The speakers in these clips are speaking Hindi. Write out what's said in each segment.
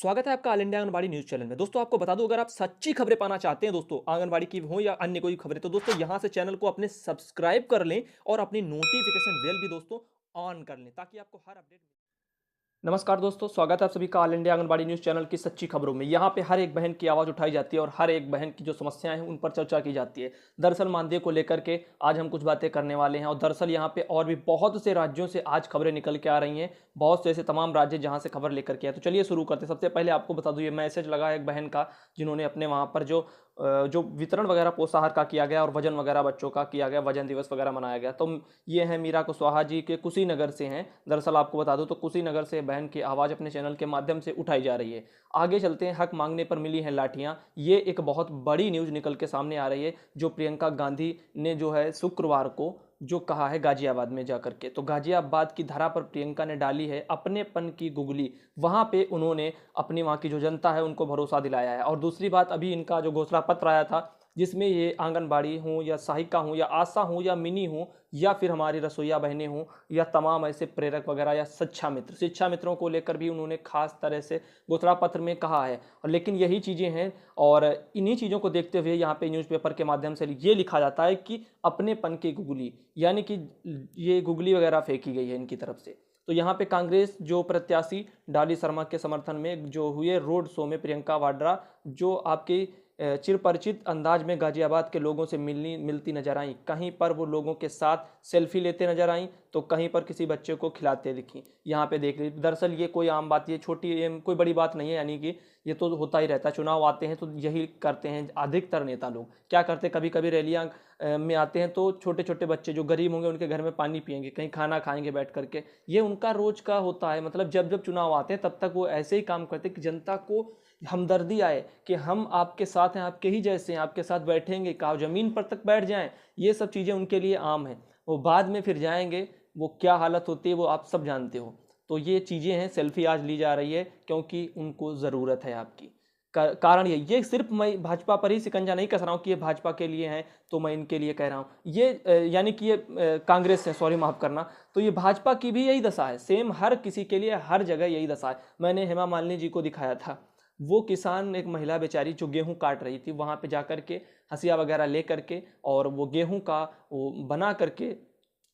स्वागत है आपका all India anganwadi news channel में। दोस्तों आपको बता दूं, अगर आप सच्ची खबरें पाना चाहते हैं दोस्तों, आंगनबाड़ी की हो या अन्य कोई खबरें, तो दोस्तों यहां से चैनल को अपने सब्सक्राइब कर लें और अपनी नोटिफिकेशन बेल भी दोस्तों ऑन कर लें, ताकि आपको हर अपडेट। नमस्कार दोस्तों, स्वागत है आप सभी का all India anganwadi news channel की सच्ची खबरों में। यहाँ पे हर एक बहन की आवाज़ उठाई जाती है और हर एक बहन की जो समस्याएं हैं उन पर चर्चा की जाती है। दरअसल मानदेय को लेकर के आज हम कुछ बातें करने वाले हैं, और दरअसल यहाँ पे और भी बहुत से राज्यों से आज खबरें निकल के आ रही हैं। बहुत से ऐसे तमाम राज्य जहाँ से खबर लेकर के आए। तो चलिए शुरू करते हैं। सबसे पहले आपको बता दूं, ये मैसेज लगा है एक बहन का, जिन्होंने अपने वहाँ पर जो वितरण वगैरह पोषाहार का किया गया और वजन वगैरह बच्चों का किया गया, वजन दिवस वगैरह मनाया गया। तो ये हैं मीरा कुशवाहा जी, के कुशीनगर से हैं। दरअसल आपको बता दूं तो कुशीनगर से बहन की आवाज़ अपने चैनल के माध्यम से उठाई जा रही है। आगे चलते हैं। हक मांगने पर मिली हैं लाठियां, ये एक बहुत बड़ी न्यूज़ निकल के सामने आ रही है, जो प्रियंका गांधी ने जो है शुक्रवार को जो कहा है गाजियाबाद में जाकर के। तो गाजियाबाद की धरा पर प्रियंका ने डाली है अपनेपन की गुगली। वहां पे उन्होंने अपनी वहां की जो जनता है उनको भरोसा दिलाया है। और दूसरी बात, अभी इनका जो घोषणा पत्र आया था, जिसमें ये आंगनबाड़ी हूँ या सहायिका हूँ या आशा हूँ या मिनी हूँ या फिर हमारी रसोईया बहनें हूँ या तमाम ऐसे प्रेरक वगैरह या शिक्षा मित्रों को लेकर भी उन्होंने खास तरह से घोषणा पत्र में कहा है। और लेकिन यही चीज़ें हैं, और इन्हीं चीज़ों को देखते हुए यहाँ पे न्यूज़पेपर के माध्यम से ये लिखा जाता है कि अपनेपन की गुगली, यानी कि ये गुगली वगैरह फेंकी गई है इनकी तरफ से। तो यहाँ पे कांग्रेस जो प्रत्याशी डाली शर्मा के समर्थन में जो हुए रोड शो में प्रियंका वाड्रा, जो आपके चिरपरिचित अंदाज में गाजियाबाद के लोगों से मिलती नजर आई। कहीं पर वो लोगों के साथ सेल्फी लेते नजर आई, तो कहीं पर किसी बच्चे को खिलाते दिखी। यहाँ पे देख लीजिए, दरअसल ये कोई आम बात, ये छोटी कोई बड़ी बात नहीं है। यानी कि ये तो होता ही रहता है, चुनाव आते हैं तो यही करते हैं अधिकतर नेता लोग। क्या करते हैं, कभी कभी रैलियां में आते हैं तो छोटे छोटे बच्चे जो गरीब होंगे उनके घर में पानी पियेंगे, कहीं खाना खाएंगे बैठ करके। ये उनका रोज का होता है। मतलब जब जब चुनाव आते हैं तब तक वो ऐसे ही काम करते हैं कि जनता को हमदर्दी आए कि हम आपके साथ हैं, आपके ही जैसे हैं, आपके साथ बैठेंगे, काव जमीन पर तक बैठ जाएं। ये सब चीज़ें उनके लिए आम है। वो बाद में फिर जाएंगे, वो क्या हालत होती है वो आप सब जानते हो। तो ये चीज़ें हैं, सेल्फी आज ली जा रही है क्योंकि उनको ज़रूरत है आपकी। कारण ये सिर्फ मैं भाजपा पर ही शिकंजा नहीं कस रहा हूँ कि ये भाजपा के लिए हैं तो मैं इनके लिए कह रहा हूँ। ये यानी कि ये कांग्रेस है, सॉरी माफ़ करना। तो ये भाजपा की भी यही दशा है, सेम हर किसी के लिए हर जगह यही दशा है। मैंने हेमा मालिनी जी को दिखाया था, वो किसान एक महिला बेचारी जो गेहूं काट रही थी, वहां पे जाकर के हंसिया वगैरह ले करके और वो गेहूं का वो बना करके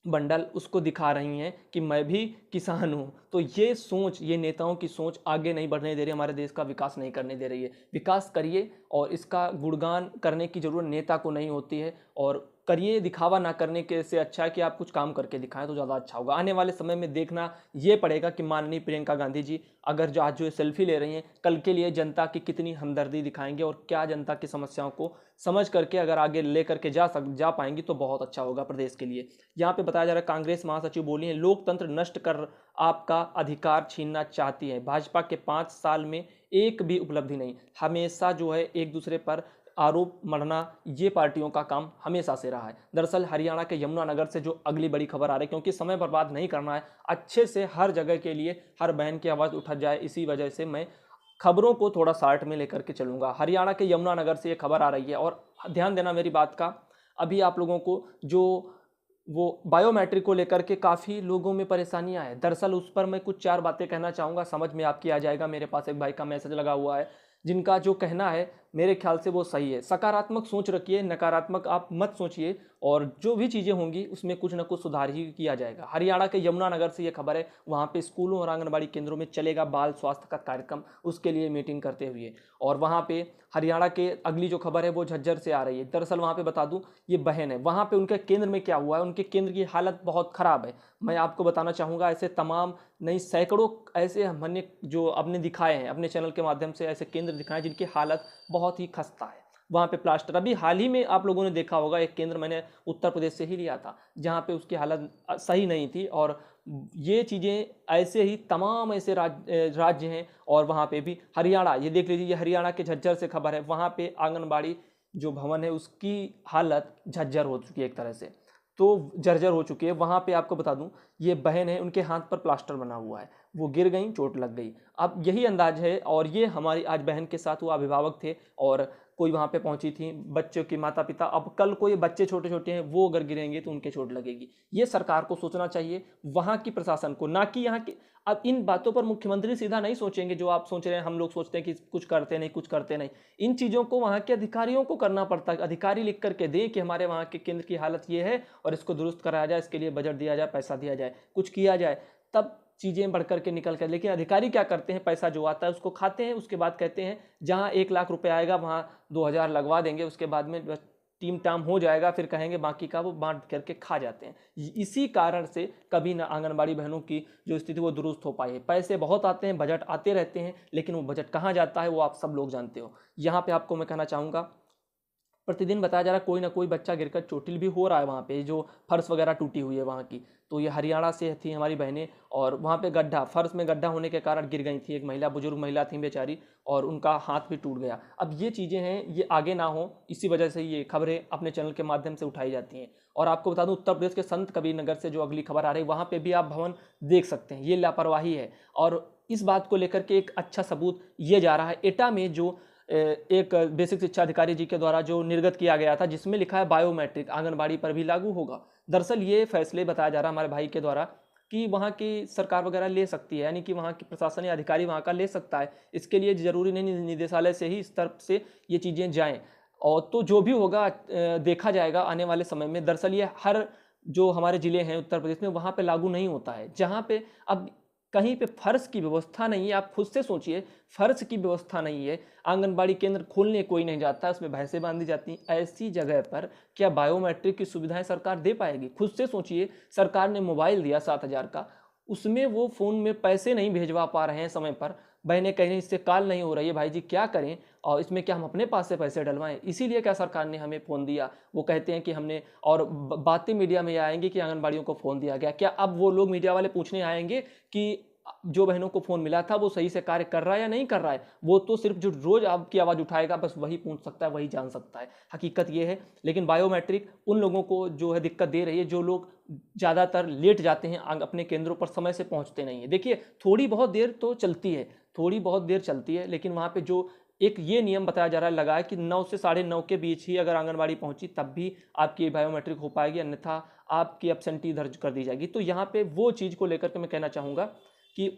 बंडल उसको दिखा रही हैं कि मैं भी किसान हूं। तो ये सोच, ये नेताओं की सोच आगे नहीं बढ़ने दे रही, हमारे देश का विकास नहीं करने दे रही है। विकास करिए, और इसका गुणगान करने की जरूरत नेता को नहीं होती है। और करिए, दिखावा ना करने के से अच्छा है कि आप कुछ काम करके दिखाएं तो ज़्यादा अच्छा होगा। आने वाले समय में देखना ये पड़ेगा कि माननीय प्रियंका गांधी जी अगर जो आज जो सेल्फी ले रही हैं, कल के लिए जनता की कितनी हमदर्दी दिखाएंगे और क्या जनता की समस्याओं को समझ करके अगर आगे ले करके जा पाएंगी तो बहुत अच्छा होगा प्रदेश के लिए। यहाँ पे बताया जा रहा है, कांग्रेस महासचिव बोली है, लोकतंत्र नष्ट कर आपका अधिकार छीनना चाहती है। भाजपा के 5 साल में एक भी उपलब्धि नहीं, हमेशा जो है एक दूसरे पर आरोप मढ़ना, ये पार्टियों का काम हमेशा से रहा है। दरअसल हरियाणा के यमुनानगर से जो अगली बड़ी खबर आ रही है, क्योंकि समय बर्बाद नहीं करना है, अच्छे से हर जगह के लिए हर बहन की आवाज़ उठा जाए, इसी वजह से मैं खबरों को थोड़ा शार्ट में लेकर के चलूंगा। हरियाणा के यमुनानगर से ये खबर आ रही है, और ध्यान देना मेरी बात का। अभी आप लोगों को जो वो बायोमेट्रिक को लेकर के काफ़ी लोगों में परेशानियां हैं। दरअसल उस पर मैं कुछ 4 बातें कहना चाहूँगा, समझ में आपकी आ जाएगा। मेरे पास एक भाई का मैसेज लगा हुआ है, जिनका जो कहना है मेरे ख्याल से वो सही है। सकारात्मक सोच रखिए, नकारात्मक आप मत सोचिए, और जो भी चीज़ें होंगी उसमें कुछ ना कुछ सुधार ही किया जाएगा। हरियाणा के यमुनानगर से ये खबर है, वहाँ पे स्कूलों और आंगनबाड़ी केंद्रों में चलेगा बाल स्वास्थ्य का कार्यक्रम, उसके लिए मीटिंग करते हुए। और वहाँ पे हरियाणा के अगली जो खबर है वो झज्जर से आ रही है। दरअसल वहाँ पे बता दूँ, ये बहन है, वहाँ पे उनके केंद्र में क्या हुआ है, उनके केंद्र की हालत बहुत ख़राब है। मैं आपको बताना चाहूँगा, ऐसे तमाम नहीं सैकड़ों ऐसे हमने जो अपने दिखाए हैं, अपने चैनल के माध्यम से ऐसे केंद्र दिखाए जिनकी हालत बहुत ही खस्ता है। वहाँ पे प्लास्टर, अभी हाल ही में आप लोगों ने देखा होगा, एक केंद्र मैंने उत्तर प्रदेश से ही लिया था, जहाँ पे उसकी हालत सही नहीं थी। और ये चीज़ें ऐसे ही तमाम ऐसे राज्य हैं। और वहाँ पे भी हरियाणा, ये देख लीजिए, ये हरियाणा के झज्जर से खबर है, वहाँ पे आंगनबाड़ी जो भवन है उसकी हालत झज्जर हो चुकी है, एक तरह से तो जर्जर हो चुकी है। वहाँ पे आपको बता दूं, ये बहन है, उनके हाथ पर प्लास्टर बना हुआ है, वो गिर गई, चोट लग गई। अब यही अंदाज है, और ये हमारी आज बहन के साथ वो अभिभावक थे, और कोई वहाँ पे पहुँची थी, बच्चों के माता-पिता, अब कल को ये बच्चे छोटे-छोटे हैं, वो अगर गिरेंगे तो उनके चोट लगेगी। ये सरकार को सोचना चाहिए, वहाँ की प्रशासन को, ना कि यहाँ के। अब इन बातों पर मुख्यमंत्री सीधा नहीं सोचेंगे जो आप सोच रहे हैं, हम लोग सोचते हैं कि कुछ करते नहीं, कुछ करते नहीं। इन चीज़ों को वहाँ के अधिकारियों को करना पड़ता है। अधिकारी लिख करके दें कि हमारे वहाँ के केंद्र की हालत ये है और इसको दुरुस्त कराया जाए, इसके लिए बजट दिया जाए, पैसा दिया जाए, कुछ किया जाए, तब चीज़ें बढ़ कर के निकल कर। लेकिन अधिकारी क्या करते हैं, पैसा जो आता है उसको खाते हैं, उसके बाद कहते हैं जहाँ 1 लाख रुपए आएगा वहाँ 2,000 लगवा देंगे, उसके बाद में बस टीम टाम हो जाएगा, फिर कहेंगे बाकी का वो बांट करके खा जाते हैं। इसी कारण से कभी ना आंगनबाड़ी बहनों की जो स्थिति वो दुरुस्त हो पाई है। पैसे बहुत आते हैं, बजट आते रहते हैं, लेकिन वो बजट कहाँ जाता है वो आप सब लोग जानते हो। यहाँ पे आपको मैं कहना चाहूँगा, प्रतिदिन बताया जा रहा है कोई ना कोई बच्चा गिरकर चोटिल भी हो रहा है वहाँ पे, जो फर्श वगैरह टूटी हुई है वहाँ की। तो ये हरियाणा से थी हमारी बहनें, और वहाँ पे गड्ढा, फर्श में गड्ढा होने के कारण गिर गई थी। एक महिला, बुजुर्ग महिला थी बेचारी, और उनका हाथ भी टूट गया। अब ये चीज़ें हैं, ये आगे ना हो, इसी वजह से ये खबरें अपने चैनल के माध्यम से उठाई जाती हैं। और आपको बता दूं, उत्तर प्रदेश के संत कबीर नगर से जो अगली खबर आ रही है, वहाँ पे भी आप भवन देख सकते हैं। ये लापरवाही है, और इस बात को लेकर के एक अच्छा सबूत ये जा रहा है, एटा में जो एक बेसिक शिक्षा अधिकारी जी के द्वारा जो निर्गत किया गया था, जिसमें लिखा है बायोमेट्रिक आंगनबाड़ी पर भी लागू होगा। दरअसल ये फैसले बताया जा रहा है हमारे भाई के द्वारा कि वहाँ की सरकार वगैरह ले सकती है, यानी कि वहाँ की प्रशासन या अधिकारी वहाँ का ले सकता है। इसके लिए ज़रूरी नहीं निदेशालय से ही इस तरफ से ये चीज़ें जाएँ, और तो जो भी होगा देखा जाएगा आने वाले समय में। दरअसल ये हर जो हमारे ज़िले हैं उत्तर प्रदेश में, वहाँ पे लागू नहीं होता है। जहाँ पे अब कहीं पे फर्श की व्यवस्था नहीं है, आप खुद से सोचिए, फर्श की व्यवस्था नहीं है, आंगनबाड़ी केंद्र खोलने कोई नहीं जाता है, उसमें भैंसें बांधी जाती हैं, ऐसी जगह पर क्या बायोमेट्रिक की सुविधाएं सरकार दे पाएगी? खुद से सोचिए, सरकार ने मोबाइल दिया 7,000 का, उसमें वो फ़ोन में पैसे नहीं भेजवा पा रहे हैं समय पर, बहनें कह रही हैं इससे कॉल नहीं हो रही है, भाई जी क्या करें, और इसमें क्या हम अपने पास से पैसे डलवाएं? इसीलिए क्या सरकार ने हमें फ़ोन दिया? वो कहते हैं कि हमने, और बातें मीडिया में आएंगी कि आंगनबाड़ियों को फ़ोन दिया गया। क्या अब वो लोग मीडिया वाले पूछने आएंगे कि जो बहनों को फ़ोन मिला था वो सही से कार्य कर रहा है या नहीं कर रहा है? वो तो सिर्फ जो रोज़ आपकी आवाज़ उठाएगा बस वही पूछ सकता है, वही जान सकता है, हकीकत ये है। लेकिन बायोमेट्रिक उन लोगों को जो है दिक्कत दे रही है, जो लोग ज़्यादातर लेट जाते हैं, अपने केंद्रों पर समय से पहुंचते नहीं है। देखिए, थोड़ी बहुत देर तो चलती है, थोड़ी बहुत देर चलती है, लेकिन वहाँ पे जो एक ये नियम बताया जा रहा है, लगा है कि 9 से 9:30 के बीच ही अगर आंगनबाड़ी पहुंची तब भी आपकी बायोमेट्रिक हो पाएगी, अन्यथा आपकी एब्सेंटी दर्ज कर दी जाएगी। तो यहाँ पे वो चीज़ को लेकर के मैं कहना चाहूँगा कि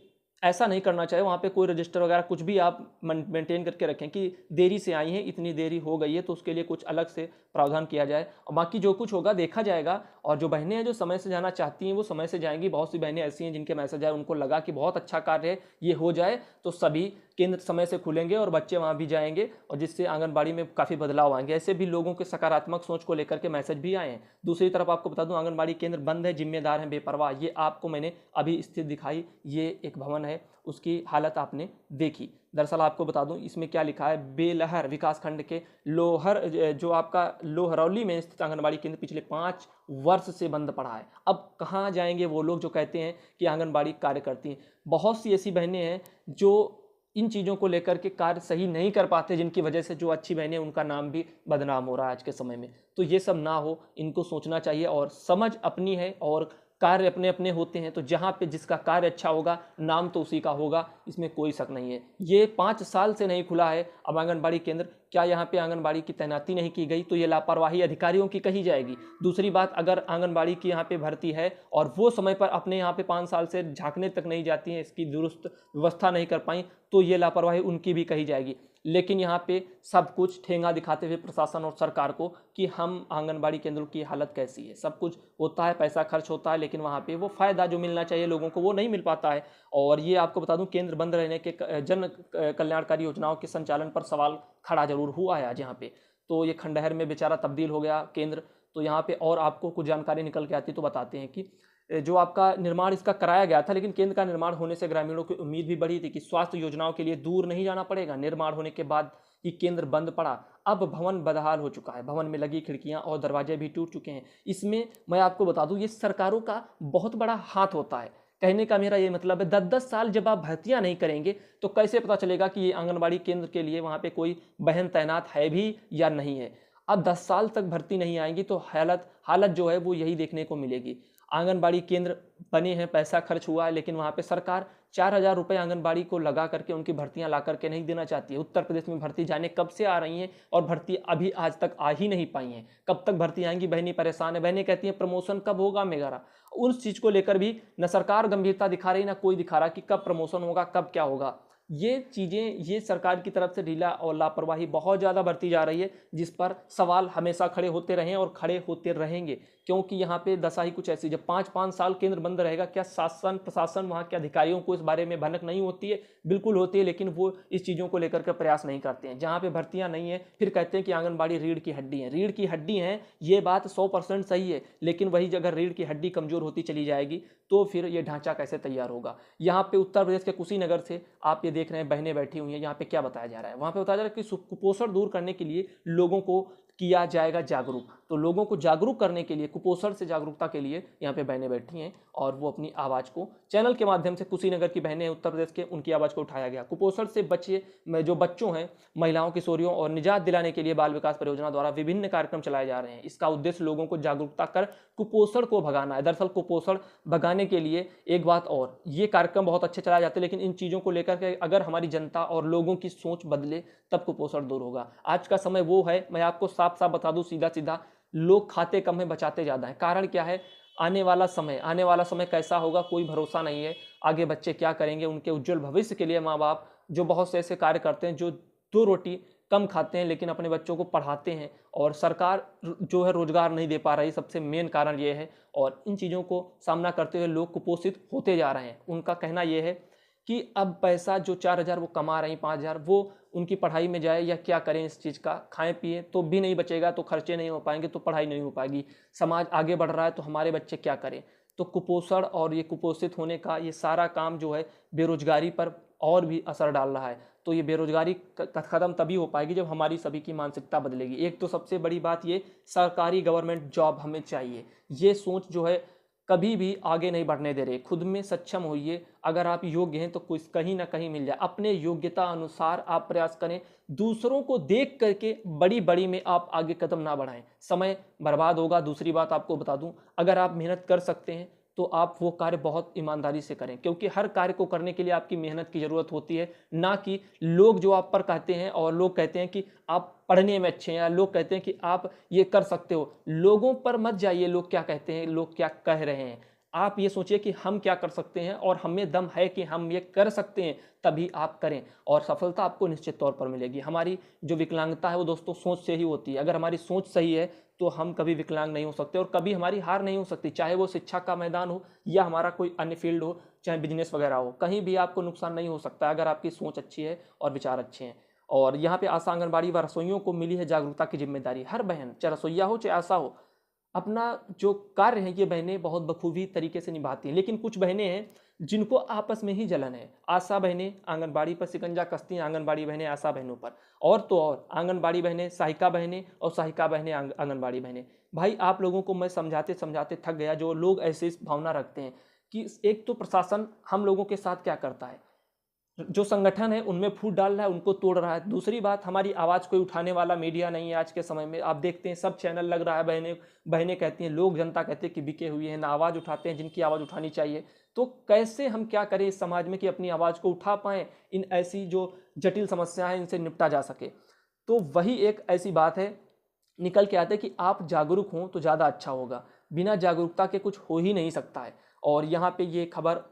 ऐसा नहीं करना चाहिए। वहाँ पे कोई रजिस्टर वगैरह कुछ भी आप मेंटेन करके रखें कि देरी से आई हैं, इतनी देरी हो गई है, तो उसके लिए कुछ अलग से प्रावधान किया जाए, और बाकी जो कुछ होगा देखा जाएगा। और जो बहनें हैं जो समय से जाना चाहती हैं वो समय से जाएंगी। बहुत सी बहनें ऐसी हैं जिनके मैसेज आए, उनको लगा कि बहुत अच्छा कार्य है, ये हो जाए तो सभी केंद्र समय से खुलेंगे और बच्चे वहाँ भी जाएंगे, और जिससे आंगनबाड़ी में काफ़ी बदलाव आएंगे। ऐसे भी लोगों के सकारात्मक सोच को लेकर के मैसेज भी आए हैं। दूसरी तरफ आपको बता दूं, आंगनबाड़ी केंद्र बंद है, जिम्मेदार हैं बेपरवाह। ये आपको मैंने अभी स्थिति दिखाई, ये एक भवन है, उसकी हालत आपने देखी। दरअसल आपको बता दूं इसमें क्या लिखा है, बेलहर विकासखंड के लोहर, जो आपका लोहरौली में स्थित आंगनबाड़ी केंद्र पिछले 5 वर्ष से बंद पड़ा है। अब कहाँ जाएंगे वो लोग जो कहते हैं कि आंगनबाड़ी कार्य करती हैं? बहुत सी ऐसी बहनें हैं जो इन चीज़ों को लेकर के कार्य सही नहीं कर पाते, जिनकी वजह से जो अच्छी बहनें, उनका नाम भी बदनाम हो रहा है आज के समय में। तो ये सब ना हो, इनको सोचना चाहिए, और समझ अपनी है और कार्य अपने अपने होते हैं। तो जहाँ पे जिसका कार्य अच्छा होगा, नाम तो उसी का होगा, इसमें कोई शक नहीं है। ये 5 साल से नहीं खुला है अब आंगनबाड़ी केंद्र। क्या यहाँ पे आंगनबाड़ी की तैनाती नहीं की गई? तो ये लापरवाही अधिकारियों की कही जाएगी। दूसरी बात, अगर आंगनबाड़ी की यहाँ पे भर्ती है और वो समय पर अपने यहाँ पे 5 साल से झांकने तक नहीं जाती हैं, इसकी दुरुस्त व्यवस्था नहीं कर पाई, तो ये लापरवाही उनकी भी कही जाएगी। लेकिन यहाँ पे सब कुछ ठेंगा दिखाते हुए प्रशासन और सरकार को कि हम आंगनबाड़ी केंद्रों की हालत कैसी है, सब कुछ होता है, पैसा खर्च होता है, लेकिन वहाँ पे वो फ़ायदा जो मिलना चाहिए लोगों को वो नहीं मिल पाता है। और ये आपको बता दूं, केंद्र बंद रहने के जन कल्याणकारी योजनाओं के संचालन पर सवाल खड़ा जरूर हुआ है आज यहाँ पे। तो ये खंडहर में बेचारा तब्दील हो गया केंद्र। तो यहाँ पे और आपको कुछ जानकारी निकल के आती तो बताते हैं कि जो आपका निर्माण इसका कराया गया था, लेकिन केंद्र का निर्माण होने से ग्रामीणों की उम्मीद भी बढ़ी थी कि स्वास्थ्य योजनाओं के लिए दूर नहीं जाना पड़ेगा। निर्माण होने के बाद ही केंद्र बंद पड़ा। अब भवन बदहाल हो चुका है, भवन में लगी खिड़कियां और दरवाजे भी टूट चुके हैं। इसमें मैं आपको बता दूं, ये सरकारों का बहुत बड़ा हाथ होता है। कहने का मेरा ये मतलब है, 10-10 साल जब आप भर्तियां नहीं करेंगे तो कैसे पता चलेगा कि ये आंगनबाड़ी केंद्र के लिए वहाँ पे कोई बहन तैनात है भी या नहीं है। अब 10 साल तक भर्ती नहीं आएंगी तो हालत जो है वो यही देखने को मिलेगी। आंगनबाड़ी केंद्र बने हैं, पैसा खर्च हुआ है, लेकिन वहाँ पे सरकार 4,000 रुपये आंगनबाड़ी को लगा करके उनकी भर्तियां ला करके नहीं देना चाहती है। उत्तर प्रदेश में भर्ती जाने कब से आ रही हैं और भर्ती अभी आज तक आ ही नहीं पाई हैं। कब तक भर्ती आएंगी, बहनें परेशान है। बहनें कहती हैं प्रमोशन कब होगा मेरा। उस चीज़ को लेकर भी न सरकार गंभीरता दिखा रही, ना कोई दिखा रहा कि कब प्रमोशन होगा, कब क्या होगा। ये चीज़ें, ये सरकार की तरफ से ढीला और लापरवाही बहुत ज़्यादा बढ़ती जा रही है, जिस पर सवाल हमेशा खड़े होते रहे और खड़े होते रहेंगे। क्योंकि यहाँ पे दशा ही कुछ ऐसी, जब 5-5 साल केंद्र बंद रहेगा, क्या शासन प्रशासन वहाँ के अधिकारियों को इस बारे में भनक नहीं होती है? बिल्कुल होती है, लेकिन वो इस चीज़ों को लेकर के प्रयास नहीं करते हैं। जहाँ पे भर्तियाँ नहीं है, फिर कहते हैं कि आंगनबाड़ी रीढ़ की हड्डी है। रीढ़ की हड्डी है, ये बात 100% सही है, लेकिन वही जगह रीढ़ की हड्डी कमज़ोर होती चली जाएगी तो फिर ये ढांचा कैसे तैयार होगा। यहाँ पे उत्तर प्रदेश के कुशीनगर से आप ये देख रहे हैं, बहनें बैठी हुई हैं। यहाँ पे क्या बताया जा रहा है? वहाँ पे बताया जा रहा है कि कुपोषण दूर करने के लिए लोगों को किया जाएगा जागरूक। तो लोगों को जागरूक करने के लिए, कुपोषण से जागरूकता के लिए यहाँ पे बहनें बैठी हैं और वो अपनी आवाज़ को चैनल के माध्यम से, कुशीनगर की बहनें उत्तर प्रदेश के, उनकी आवाज़ को उठाया गया। कुपोषण से बचे जो बच्चों हैं, महिलाओं, किशोरियों और निजात दिलाने के लिए बाल विकास परियोजना द्वारा विभिन्न कार्यक्रम चलाए जा रहे हैं। इसका उद्देश्य लोगों को जागरूकता कर कुपोषण को भगाना है। दरअसल कुपोषण भगाने के लिए एक बात और, ये कार्यक्रम बहुत अच्छे चलाए जाते हैं, लेकिन इन चीज़ों को लेकर के अगर हमारी जनता और लोगों की सोच बदले तब कुपोषण दूर होगा। आज का समय वो है, मैं आपको साफ साफ बता दूं, सीधा सीधा, लोग खाते कम है, बचाते ज़्यादा है। कारण क्या है? आने वाला समय कैसा होगा कोई भरोसा नहीं है। आगे बच्चे क्या करेंगे, उनके उज्जवल भविष्य के लिए माँ बाप जो बहुत से ऐसे कार्य करते हैं, जो 2 रोटी कम खाते हैं लेकिन अपने बच्चों को पढ़ाते हैं, और सरकार जो है रोजगार नहीं दे पा रही, सबसे मेन कारण ये है। और इन चीज़ों को सामना करते हुए लोग कुपोषित होते जा रहे हैं। उनका कहना यह है कि अब पैसा जो 4,000 वो कमा रही, 5,000 वो उनकी पढ़ाई में जाए, या क्या करें इस चीज़ का? खाएं पिए तो भी नहीं बचेगा, तो खर्चे नहीं हो पाएंगे, तो पढ़ाई नहीं हो पाएगी। समाज आगे बढ़ रहा है तो हमारे बच्चे क्या करें? तो कुपोषण और ये कुपोषित होने का ये सारा काम जो है बेरोजगारी पर और भी असर डाल रहा है। तो ये बेरोजगारी खत्म तभी हो पाएगी जब हमारी सभी की मानसिकता बदलेगी। एक तो सबसे बड़ी बात ये, सरकारी गवर्नमेंट जॉब हमें चाहिए। ये सोच जो है कभी भी आगे नहीं बढ़ने दे रहे। खुद में सक्षम होइए, अगर आप योग्य हैं तो कुछ कहीं ना कहीं मिल जाए। अपने योग्यता अनुसार आप प्रयास करें, दूसरों को देख करके बड़ी बड़ी में आप आगे कदम ना बढ़ाएं, समय बर्बाद होगा। दूसरी बात आपको बता दूं, अगर आप मेहनत कर सकते हैं तो आप वो कार्य बहुत ईमानदारी से करें, क्योंकि हर कार्य को करने के लिए आपकी मेहनत की जरूरत होती है, ना कि लोग जो आप पर कहते हैं। और लोग कहते हैं कि आप पढ़ने में अच्छे हैं, या लोग कहते हैं कि आप ये कर सकते हो। लोगों पर मत जाइए, लोग क्या कहते हैं, लोग क्या कह रहे हैं। आप ये सोचिए कि हम क्या कर सकते हैं और हमें दम है कि हम ये कर सकते हैं, तभी आप करें और सफलता आपको निश्चित तौर पर मिलेगी। हमारी जो विकलांगता है वो दोस्तों सोच से ही होती है। अगर हमारी सोच सही है तो हम कभी विकलांग नहीं हो सकते, और कभी हमारी हार नहीं हो सकती। चाहे वो शिक्षा का मैदान हो या हमारा कोई अन्य फील्ड हो, चाहे बिजनेस वगैरह हो, कहीं भी आपको नुकसान नहीं हो सकता अगर आपकी सोच अच्छी है और विचार अच्छे हैं। और यहाँ पे आशा आंगनबाड़ी व रसोइयों को मिली है जागरूकता की जिम्मेदारी। हर बहन, चाहे रसोईया हो चाहे आशा हो, अपना जो कार्य है ये बहनें बहुत बखूबी तरीके से निभाती हैं। लेकिन कुछ बहनें हैं जिनको आपस में ही जलन है। आशा बहनें आंगनबाड़ी पर शिकंजा कसती हैं, आंगनबाड़ी बहनें आशा बहनों पर, और तो और आंगनबाड़ी बहनें सहायिका बहनें, और सहायिका बहनें आंगनबाड़ी बहनें। भाई आप लोगों को मैं समझाते समझाते थक गया। जो लोग ऐसे भावना रखते हैं कि एक तो प्रशासन हम लोगों के साथ क्या करता है, जो संगठन है उनमें फूट डाल रहा है, उनको तोड़ रहा है। दूसरी बात, हमारी आवाज़ कोई उठाने वाला मीडिया नहीं है आज के समय में। आप देखते हैं सब चैनल लग रहा है, बहनें कहती हैं, लोग जनता कहते हैं कि बिके हुए हैं, ना आवाज़ उठाते हैं जिनकी आवाज़ उठानी चाहिए। तो कैसे हम क्या करें इस समाज में कि अपनी आवाज़ को उठा पाएँ, इन ऐसी जो जटिल समस्याएं हैं इनसे निपटा जा सके। तो वही एक ऐसी बात है, निकल के आते कि आप जागरूक हों तो ज़्यादा अच्छा होगा। बिना जागरूकता के कुछ हो ही नहीं सकता है। और यहाँ पे ये खबर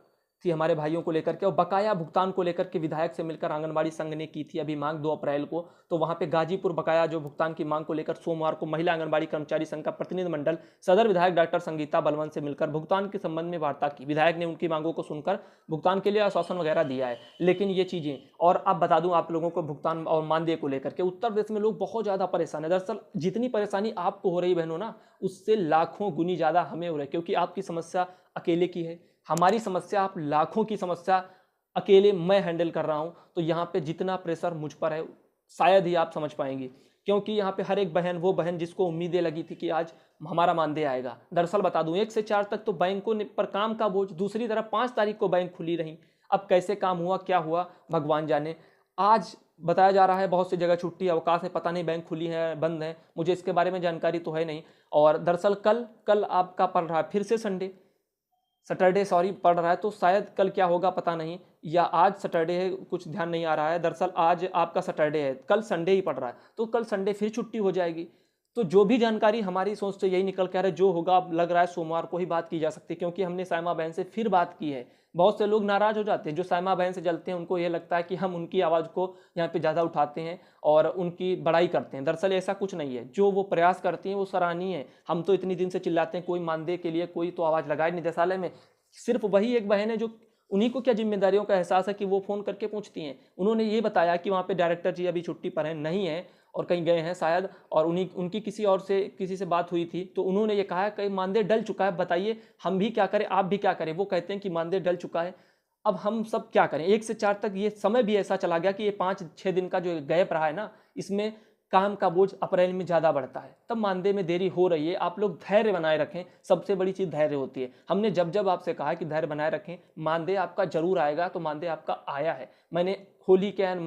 थी हमारे भाइयों को लेकर के, और बकाया भुगतान को लेकर के विधायक से मिलकर आंगनबाड़ी संघ ने की थी अभी मांग 2 अप्रैल को। तो वहां पे गाजीपुर बकाया जो भुगतान की मांग को लेकर सोमवार को महिला आंगनबाड़ी कर्मचारी संघ का प्रतिनिधि मंडल सदर विधायक डॉक्टर संगीता बलवंत से मिलकर भुगतान के संबंध में वार्ता की। विधायक ने उनकी मांगों को सुनकर भुगतान के लिए आश्वासन वगैरह दिया है। लेकिन ये चीजें, और अब बता दूं आप लोगों को, भुगतान और मानदेय को लेकर के उत्तर प्रदेश में लोग बहुत ज्यादा परेशान है। दरअसल जितनी परेशानी आपको हो रही बहनों ना, उससे लाखों गुनी ज्यादा हमें हो रही है, क्योंकि आपकी समस्या अकेले की है, हमारी समस्या आप लाखों की समस्या अकेले मैं हैंडल कर रहा हूं। तो यहाँ पे जितना प्रेशर मुझ पर है शायद ही आप समझ पाएंगे, क्योंकि यहाँ पे हर एक बहन, वो बहन जिसको उम्मीदें लगी थी कि आज हमारा मानदेय आएगा। दरअसल बता दूं 1 से 4 तक तो बैंकों पर काम का बोझ, दूसरी तरफ 5 तारीख को बैंक खुली रही। अब कैसे काम हुआ, क्या हुआ, भगवान जाने। आज बताया जा रहा है बहुत सी जगह छुट्टी अवकाश है, पता नहीं बैंक खुली है बंद है, मुझे इसके बारे में जानकारी तो है नहीं। और दरअसल कल आपका पड़ रहा है फिर से संडे। सैटरडे सॉरी पड़ रहा है, तो शायद कल क्या होगा पता नहीं, या आज सैटरडे है कुछ ध्यान नहीं आ रहा है। दरअसल आज आपका सैटरडे है, कल संडे ही पड़ रहा है, तो कल संडे फिर छुट्टी हो जाएगी। तो जो भी जानकारी हमारी सोच से यही निकल के आ रहा है, जो होगा अब लग रहा है सोमवार को ही बात की जा सकती है, क्योंकि हमने साइमा बहन से फिर बात की है। बहुत से लोग नाराज हो जाते हैं जो साइमा बहन से जलते हैं, उनको ये लगता है कि हम उनकी आवाज़ को यहाँ पे ज़्यादा उठाते हैं और उनकी बड़ाई करते हैं। दरअसल ऐसा कुछ नहीं है, जो वो प्रयास करती हैं वो सराहनीय है। हम तो इतनी दिन से चिल्लाते हैं, कोई मानदेय के लिए कोई तो आवाज़ लगाए निदेशालय में। सिर्फ वही एक बहन है जो, उन्हीं को क्या जिम्मेदारियों का एहसास है कि वो फ़ोन करके पूछती हैं। उन्होंने ये बताया कि वहाँ पे डायरेक्टर जी अभी छुट्टी पर हैं, नहीं है और कहीं गए हैं शायद, और उन्हीं उनकी किसी से बात हुई थी, तो उन्होंने ये कहा कि मानदेय डल चुका है, बताइए हम भी क्या करें, आप भी क्या करें। वो कहते हैं कि मानदेय डल चुका है, अब हम सब क्या करें। 1 से 4 तक ये समय भी ऐसा चला गया कि ये 5-6 दिन का जो गैप रहा है ना, इसमें काम का बोझ अप्रैल में ज़्यादा बढ़ता है, तब मानदेय में देरी हो रही है। आप लोग धैर्य बनाए रखें, सबसे बड़ी चीज़ धैर्य होती है। हमने जब जब आपसे कहा कि धैर्य बनाए रखें, मानदेय आपका जरूर आएगा, तो मानदेय आपका आया है। मैंने होली के ऐन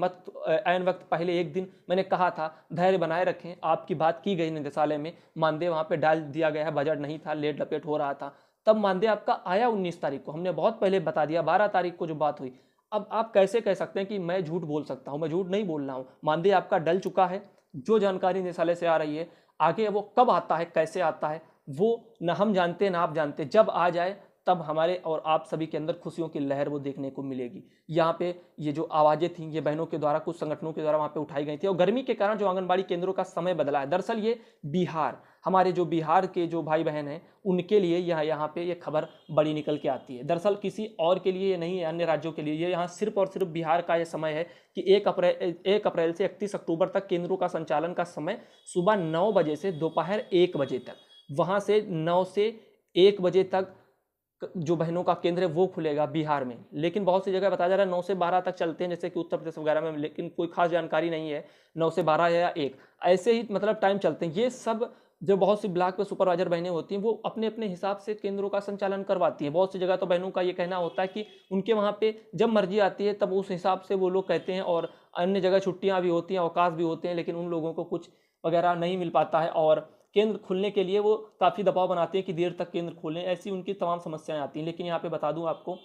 वक्त पहले एक दिन मैंने कहा था धैर्य बनाए रखें, आपकी बात की गई निदेशालय में, मानदेय वहाँ पे डाल दिया गया है, बजट नहीं था, लेट लपेट हो रहा था, तब मानदेय आपका आया 19 तारीख को। हमने बहुत पहले बता दिया, 12 तारीख को जो बात हुई। अब आप कैसे कह सकते हैं कि मैं झूठ बोल सकता हूँ? मैं झूठ नहीं बोल रहा हूँ, मानदेय आपका डल चुका है। जो जानकारी निदेशालय से आ रही है, आगे वो कब आता है, कैसे आता है, वो न हम जानते ना आप जानते। जब आ जाए तब हमारे और आप सभी के अंदर खुशियों की लहर वो देखने को मिलेगी। यहाँ पे ये जो आवाज़ें थी, ये बहनों के द्वारा, कुछ संगठनों के द्वारा वहाँ पे उठाई गई थी, और गर्मी के कारण जो आंगनबाड़ी केंद्रों का समय बदला है। दरअसल ये बिहार, हमारे जो बिहार के जो भाई बहन हैं, उनके लिए यहाँ पे ये खबर बड़ी निकल के आती है। दरअसल किसी और के लिए ये नहीं है, अन्य राज्यों के लिए। ये यहाँ सिर्फ और सिर्फ बिहार का ये समय है कि 1 अप्रैल से 31 अक्टूबर तक केंद्रों का संचालन का समय सुबह 9 बजे से दोपहर 1 बजे तक, वहाँ से 9 से 1 बजे तक जो बहनों का केंद्र है वो खुलेगा बिहार में। लेकिन बहुत सी जगह बताया जा रहा है 9 से 12 तक चलते हैं, जैसे कि उत्तर प्रदेश वगैरह में, लेकिन कोई खास जानकारी नहीं है 9 से 12 या 1 ऐसे ही मतलब टाइम चलते हैं। ये सब जो बहुत सी ब्लॉक पे सुपरवाइजर बहनें होती हैं, वो अपने अपने हिसाब से केंद्रों का संचालन करवाती हैं। बहुत सी जगह तो बहनों का ये कहना होता है कि उनके वहाँ पे जब मर्जी आती है तब उस हिसाब से वो लोग कहते हैं, और अन्य जगह छुट्टियाँ भी होती हैं, अवकाश भी होते हैं, लेकिन उन लोगों को कुछ वगैरह नहीं मिल पाता है, और केंद्र खुलने के लिए वो काफ़ी दबाव बनाते हैं कि देर तक केंद्र खोलें, ऐसी उनकी तमाम समस्याएं आती हैं। लेकिन यहाँ पे बता दूं आपको,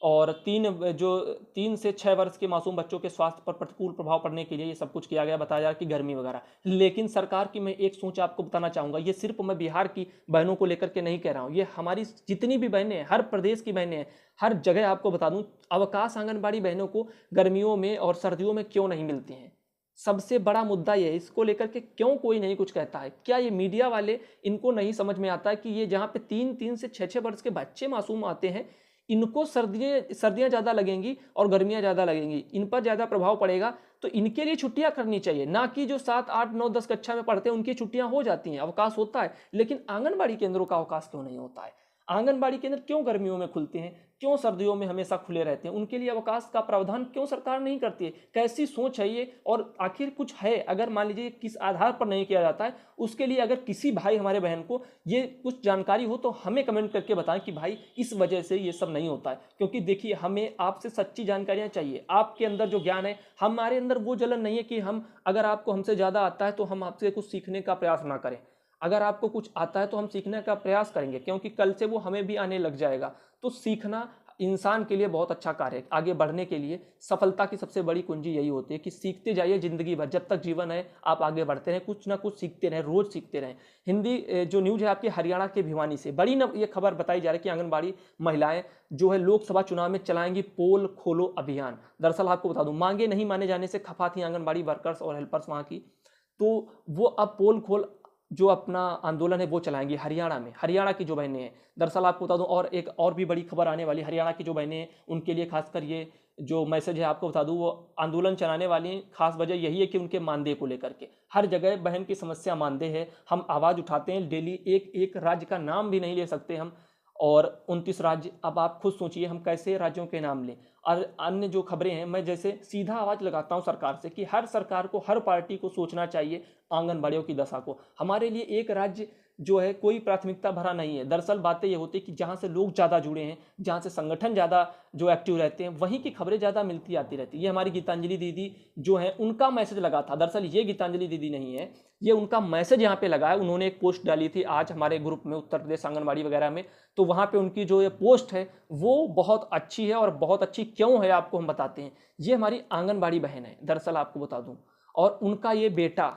और 3 से 6 वर्ष के मासूम बच्चों के स्वास्थ्य पर प्रतिकूल प्रभाव पड़ने के लिए ये सब कुछ किया गया, बताया जा रहा है कि गर्मी वगैरह। लेकिन सरकार की मैं एक सोच आपको बताना चाहूँगा, ये सिर्फ मैं बिहार की बहनों को लेकर के नहीं कह रहा हूँ, ये हमारी जितनी भी बहनें हैं, हर प्रदेश की बहनें हैं, हर जगह आपको बता दूँ, अवकाश आंगनबाड़ी बहनों को गर्मियों में और सर्दियों में क्यों नहीं मिलती हैं। सबसे बड़ा मुद्दा ये है, इसको लेकर के क्यों कोई नहीं कुछ कहता है। क्या ये मीडिया वाले, इनको नहीं समझ में आता है कि ये जहाँ पे 3 से 6 वर्ष के बच्चे मासूम आते हैं, इनको सर्दियाँ ज़्यादा लगेंगी और गर्मियाँ ज़्यादा लगेंगी, इन पर ज़्यादा प्रभाव पड़ेगा, तो इनके लिए छुट्टियाँ करनी चाहिए। ना कि जो 7, 8, 9, 10 कक्षा में पढ़ते हैं उनकी छुट्टियाँ हो जाती हैं, अवकाश होता है, लेकिन आंगनबाड़ी केंद्रों का अवकाश क्यों नहीं होता है। आंगनबाड़ी केंद्र क्यों गर्मियों में खुलते हैं, क्यों सर्दियों में हमेशा खुले रहते हैं, उनके लिए अवकाश का प्रावधान क्यों सरकार नहीं करती है। कैसी सोच है ये, और आखिर कुछ है, अगर मान लीजिए किस आधार पर नहीं किया जाता है, उसके लिए अगर किसी भाई हमारे बहन को ये कुछ जानकारी हो तो हमें कमेंट करके बताएं कि भाई इस वजह से ये सब नहीं होता है। क्योंकि देखिए, हमें आपसे सच्ची जानकारियां चाहिए, आपके अंदर जो ज्ञान है, हमारे अंदर वो जलन नहीं है कि हम, अगर आपको हमसे ज़्यादा आता है तो हम आपसे कुछ सीखने का प्रयास ना करें। अगर आपको कुछ आता है तो हम सीखने का प्रयास करेंगे, क्योंकि कल से वो हमें भी आने लग जाएगा। तो सीखना इंसान के लिए बहुत अच्छा कार्य है। आगे बढ़ने के लिए सफलता की सबसे बड़ी कुंजी यही होती है कि सीखते जाइए जिंदगी भर, जब तक जीवन है आप आगे बढ़ते रहें, कुछ ना कुछ सीखते रहें, रोज सीखते रहें। हिंदी जो न्यूज़ है आपकी हरियाणा के भिवानी से, बड़ी ये खबर बताई जा रही है कि आंगनबाड़ी महिलाएं जो है लोकसभा चुनाव में चलाएंगी पोल खोलो अभियान। दरअसल आपको बता दूं, मांगे नहीं माने जाने से खफा थी आंगनबाड़ी वर्कर्स और हेल्पर्स वहां की, तो वो अब पोल खोल जो अपना आंदोलन है वो चलाएंगे हरियाणा में। हरियाणा की जो बहनें हैं, दरअसल आपको बता दूं, और एक और भी बड़ी खबर आने वाली, हरियाणा की जो बहनें हैं उनके लिए खासकर ये जो मैसेज है आपको बता दूं, वो आंदोलन चलाने वाली खास वजह यही है कि उनके मानदेय को लेकर के हर जगह बहन की समस्या मानदेय है। हम आवाज़ उठाते हैं डेली, एक एक राज्य का नाम भी नहीं ले सकते हम, और 29 राज्य। अब आप खुद सोचिए हम कैसे राज्यों के नाम लें। और अन्य जो खबरें हैं, मैं जैसे सीधा आवाज़ लगाता हूं सरकार से कि हर सरकार को, हर पार्टी को सोचना चाहिए आंगनबाड़ियों की दशा को। हमारे लिए एक राज्य जो है कोई प्राथमिकता भरा नहीं है। दरअसल बातें ये होती है कि जहाँ से लोग ज़्यादा जुड़े हैं, जहाँ से संगठन ज़्यादा जो एक्टिव रहते हैं, वहीं की खबरें ज़्यादा मिलती आती रहती है। ये हमारी गीतांजलि दीदी जो है उनका मैसेज लगा था। दरअसल ये गीतांजलि दीदी नहीं है, ये उनका मैसेज यहाँ पे लगा है। उन्होंने एक पोस्ट डाली थी आज हमारे ग्रुप में, उत्तर प्रदेश आंगनबाड़ी वगैरह में, तो वहाँ पे उनकी जो ये पोस्ट है वो बहुत अच्छी है। और बहुत अच्छी क्यों है आपको हम बताते हैं। ये हमारी आंगनबाड़ी बहन है, दरअसल आपको बता दूं, और उनका ये बेटा,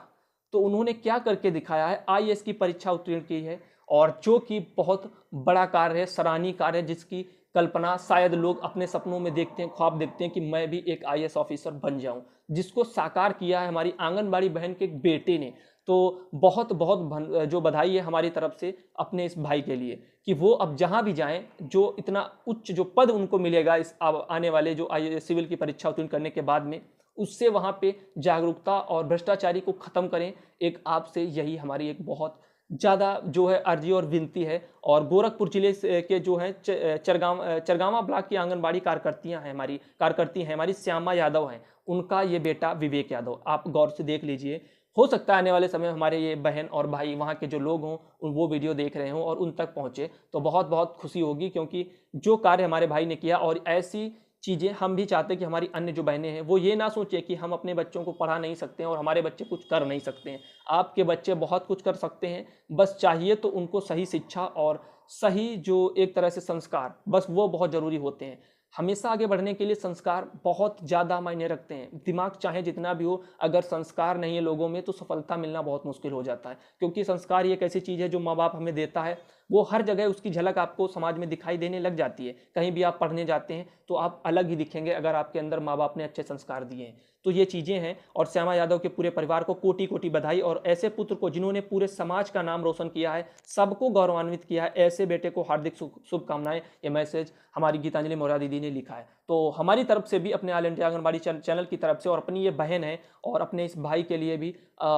तो उन्होंने क्या करके दिखाया है, आईएएस की परीक्षा उत्तीर्ण की है, और जो कि बहुत बड़ा कार्य है, सराहनीय कार्य है, जिसकी कल्पना शायद लोग अपने सपनों में देखते हैं, ख्वाब देखते हैं कि मैं भी एक आईएएस ऑफिसर बन जाऊं, जिसको साकार किया है हमारी आंगनबाड़ी बहन के बेटे ने। तो बहुत बहुत जो बधाई है हमारी तरफ से अपने इस भाई के लिए, कि वो अब जहां भी जाएं, जो इतना उच्च जो पद उनको मिलेगा इस आने वाले जो सिविल की परीक्षा उत्तीर्ण करने के बाद में, उससे वहां पे जागरूकता और भ्रष्टाचारी को खत्म करें। एक आपसे यही हमारी एक बहुत ज़्यादा जो है अर्जी और विनती है। और गोरखपुर जिले के जो है चरगावा ब्लॉक की आंगनबाड़ी कार्यकर्तियां हैं, हमारी कार्यकर्ती हैं, हमारी श्यामा यादव हैं, उनका ये बेटा विवेक यादव, आप गौर से देख लीजिए। हो सकता है आने वाले समय हमारे ये बहन और भाई वहाँ के जो लोग हों वो वीडियो देख रहे हों और उन तक पहुँचे, तो बहुत बहुत खुशी होगी। क्योंकि जो कार्य हमारे भाई ने किया, और ऐसी चीज़ें हम भी चाहते हैं कि हमारी अन्य जो बहनें हैं वो ये ना सोचे कि हम अपने बच्चों को पढ़ा नहीं सकते हैं और हमारे बच्चे कुछ कर नहीं सकते हैं। आपके बच्चे बहुत कुछ कर सकते हैं, बस चाहिए तो उनको सही शिक्षा और सही जो एक तरह से संस्कार, बस वो बहुत ज़रूरी होते हैं। हमेशा आगे बढ़ने के लिए संस्कार बहुत ज़्यादा मायने रखते हैं। दिमाग चाहे जितना भी हो, अगर संस्कार नहीं है लोगों में तो सफलता मिलना बहुत मुश्किल हो जाता है। क्योंकि संस्कार ये एक ऐसी चीज़ है जो माँ बाप हमें देता है, वो हर जगह उसकी झलक आपको समाज में दिखाई देने लग जाती है। कहीं भी आप पढ़ने जाते हैं तो आप अलग ही दिखेंगे अगर आपके अंदर माँ बाप ने अच्छे संस्कार दिए हैं। तो ये चीज़ें हैं। और श्यामा यादव के पूरे परिवार को कोटि कोटि बधाई, और ऐसे पुत्र को जिन्होंने पूरे समाज का नाम रोशन किया है, सबको गौरवान्वित किया है, ऐसे बेटे को हार्दिक शुभकामनाएं। ये मैसेज हमारी गीतांजलि मौर्य दीदी ने लिखा है। तो हमारी तरफ से भी, अपने ऑल इंडिया आंगनबाड़ी चैनल की तरफ से, और अपनी ये बहन है और अपने इस भाई के लिए भी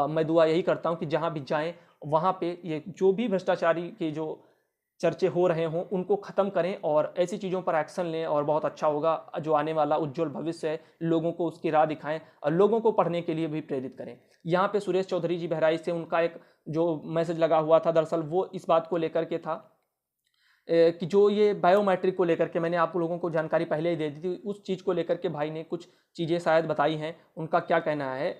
मैं दुआ यही करता हूँ कि जहाँ भी जाएँ वहाँ पे ये जो भी भ्रष्टाचारी के जो चर्चे हो रहे हों उनको ख़त्म करें और ऐसी चीज़ों पर एक्शन लें, और बहुत अच्छा होगा। जो आने वाला उज्जवल भविष्य है, लोगों को उसकी राह दिखाएं और लोगों को पढ़ने के लिए भी प्रेरित करें। यहाँ पे सुरेश चौधरी जी बहराइच से, उनका एक जो मैसेज लगा हुआ था, दरअसल वो इस बात को लेकर के था कि जो ये बायोमेट्रिक को लेकर के मैंने आप लोगों को जानकारी पहले ही दे दी थी, उस चीज़ को लेकर के भाई ने कुछ चीज़ें शायद बताई हैं। उनका क्या कहना है,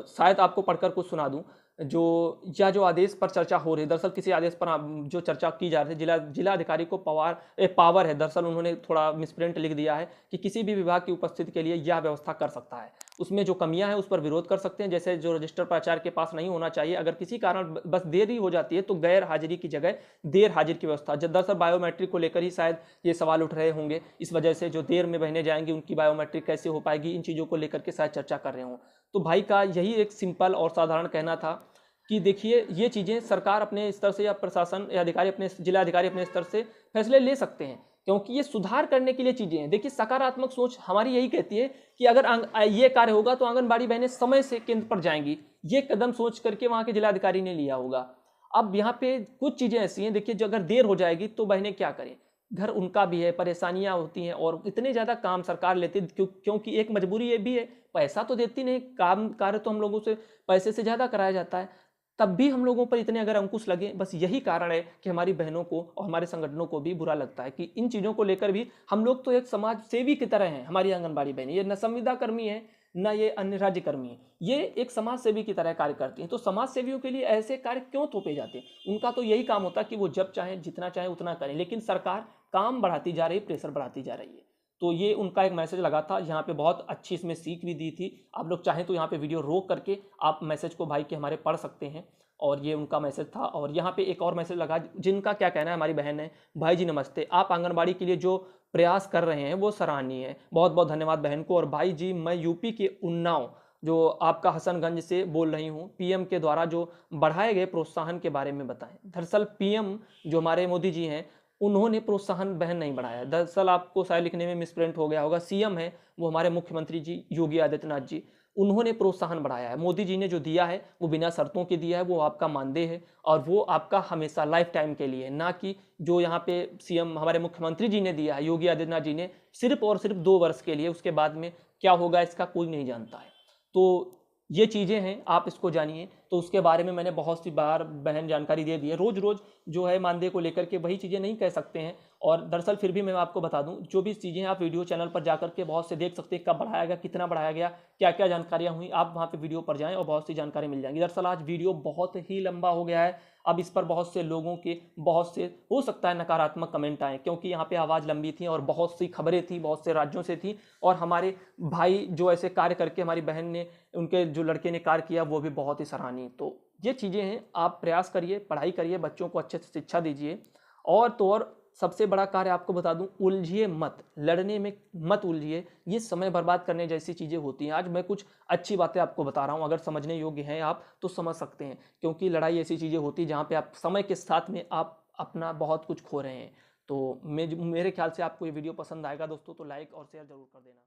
शायद आपको पढ़कर कुछ सुना दूं। जो आदेश पर चर्चा हो रही है, दरअसल किसी आदेश पर जो चर्चा की जा रही है, जिला अधिकारी को पावर है। दरअसल उन्होंने थोड़ा मिसप्रिंट लिख दिया है कि किसी भी विभाग की उपस्थिति के लिए यह व्यवस्था कर सकता है। उसमें जो कमियां हैं उस पर विरोध कर सकते हैं, जैसे जो रजिस्टर प्राचार्य के पास नहीं होना चाहिए, अगर किसी कारण बस देरी हो जाती है तो गैर हाजिरी की जगह देर हाजिर की व्यवस्था। दरअसल बायोमेट्रिक को लेकर ही शायद ये सवाल उठ रहे होंगे, इस वजह से जो देर में बहने जाएंगी उनकी बायोमेट्रिक कैसे हो पाएगी, इन चीज़ों को लेकर के शायद चर्चा कर रहे हों। तो भाई का यही एक सिंपल और साधारण कहना था कि देखिए, ये चीज़ें सरकार अपने स्तर से या प्रशासन या अधिकारी अपने जिला अधिकारी अपने स्तर से फैसले ले सकते हैं, क्योंकि ये सुधार करने के लिए चीज़ें हैं। देखिए, सकारात्मक सोच हमारी यही कहती है कि अगर ये कार्य होगा तो आंगनबाड़ी बहनें समय से केंद्र पर जाएंगी। ये कदम सोच करके वहाँ के जिलाधिकारी ने लिया होगा। अब यहाँ पे कुछ चीज़ें ऐसी हैं, देखिए, जो अगर देर हो जाएगी तो बहनें क्या करें, घर उनका भी है, परेशानियाँ होती हैं, और इतने ज़्यादा काम सरकार लेती, क्योंकि एक मजबूरी ये भी है, पैसा तो देती नहीं, काम कार्य तो हम लोगों से पैसे से ज़्यादा कराया जाता है, तब भी हम लोगों पर इतने अगर अंकुश लगे, बस यही कारण है कि हमारी बहनों को और हमारे संगठनों को भी बुरा लगता है कि इन चीज़ों को लेकर भी हम लोग तो एक समाज सेवी की तरह हैं। हमारी आंगनबाड़ी बहनें, ये न संविदा कर्मी है न ये अन्य राज्य कर्मी है, ये एक समाज सेवी की तरह कार्य करती हैं। तो समाज सेवियों के लिए ऐसे कार्य क्यों थोपे जाते हैं? उनका तो यही काम होता है कि वो जब चाहें जितना चाहें उतना करें, लेकिन सरकार काम बढ़ाती जा रही, प्रेशर बढ़ाती जा रही है। तो ये उनका एक मैसेज लगा था, यहाँ पे बहुत अच्छी इसमें सीख भी दी थी। आप लोग चाहें तो यहाँ पे वीडियो रोक करके आप मैसेज को भाई के हमारे पढ़ सकते हैं, और ये उनका मैसेज था। और यहाँ पे एक और मैसेज लगा, जिनका क्या कहना है, हमारी बहन है, भाई जी नमस्ते, आप आंगनबाड़ी के लिए जो प्रयास कर रहे हैं वो सराहनीय है, बहुत बहुत धन्यवाद बहन को। और भाई जी, मैं यूपी के उन्नाव जो आपका हसनगंज से बोल रही हूँ, पीएम के द्वारा जो बढ़ाए गए प्रोत्साहन के बारे में बताएं। दरअसल पीएम जो हमारे मोदी जी हैं, उन्होंने प्रोत्साहन बहन नहीं बढ़ाया। दरअसल आपको शायद लिखने में मिसप्रिंट हो गया होगा, सीएम है वो हमारे मुख्यमंत्री जी योगी आदित्यनाथ जी, उन्होंने प्रोत्साहन बढ़ाया है। मोदी जी ने जो दिया है वो बिना शर्तों के दिया है, वो आपका मानदेय है, और वो आपका हमेशा लाइफ टाइम के लिए, ना कि जो यहाँ पे सीएम हमारे मुख्यमंत्री जी ने दिया है, योगी आदित्यनाथ जी ने, सिर्फ और सिर्फ 2 वर्ष के लिए। उसके बाद में क्या होगा इसका कोई नहीं जानता है। तो ये चीज़ें हैं, आप इसको जानिए तो उसके बारे में मैंने बहुत सी बार बहन जानकारी दे दी है। रोज़ रोज़ जो है मानदेय को लेकर के वही चीज़ें नहीं कह सकते हैं। और दरअसल फिर भी मैं आपको बता दूं, जो भी चीज़ें आप वीडियो चैनल पर जाकर के बहुत से देख सकते हैं, कब बढ़ाया गया, कितना बढ़ाया गया, क्या क्या जानकारियां हुई, आप वहां पे वीडियो पर जाएं और बहुत सी जानकारी मिल जाएंगी। दरअसल आज वीडियो बहुत ही लंबा हो गया है, अब इस पर बहुत से लोगों के बहुत से हो सकता है नकारात्मक कमेंट आए, क्योंकि यहाँ पे आवाज़ लंबी थी और बहुत सी खबरें थी, बहुत से राज्यों से थी। और हमारे भाई जो ऐसे कार्य करके, हमारी बहन ने, उनके जो लड़के ने कार्य किया वो भी बहुत ही सराहनीय। तो ये चीज़ें हैं, आप प्रयास करिए, पढ़ाई करिए, बच्चों को अच्छे से शिक्षा दीजिए। और तो और सबसे बड़ा कार्य आपको बता दूं, उलझिए मत, लड़ने में मत उलझिए, ये समय बर्बाद करने जैसी चीज़ें होती हैं। आज मैं कुछ अच्छी बातें आपको बता रहा हूं, अगर समझने योग्य हैं आप तो समझ सकते हैं, क्योंकि लड़ाई ऐसी चीज़ें होती है जहां पे आप समय के साथ में आप अपना बहुत कुछ खो रहे हैं। तो मेरे ख्याल से आपको ये वीडियो पसंद आएगा दोस्तों, तो लाइक और शेयर जरूर कर देना।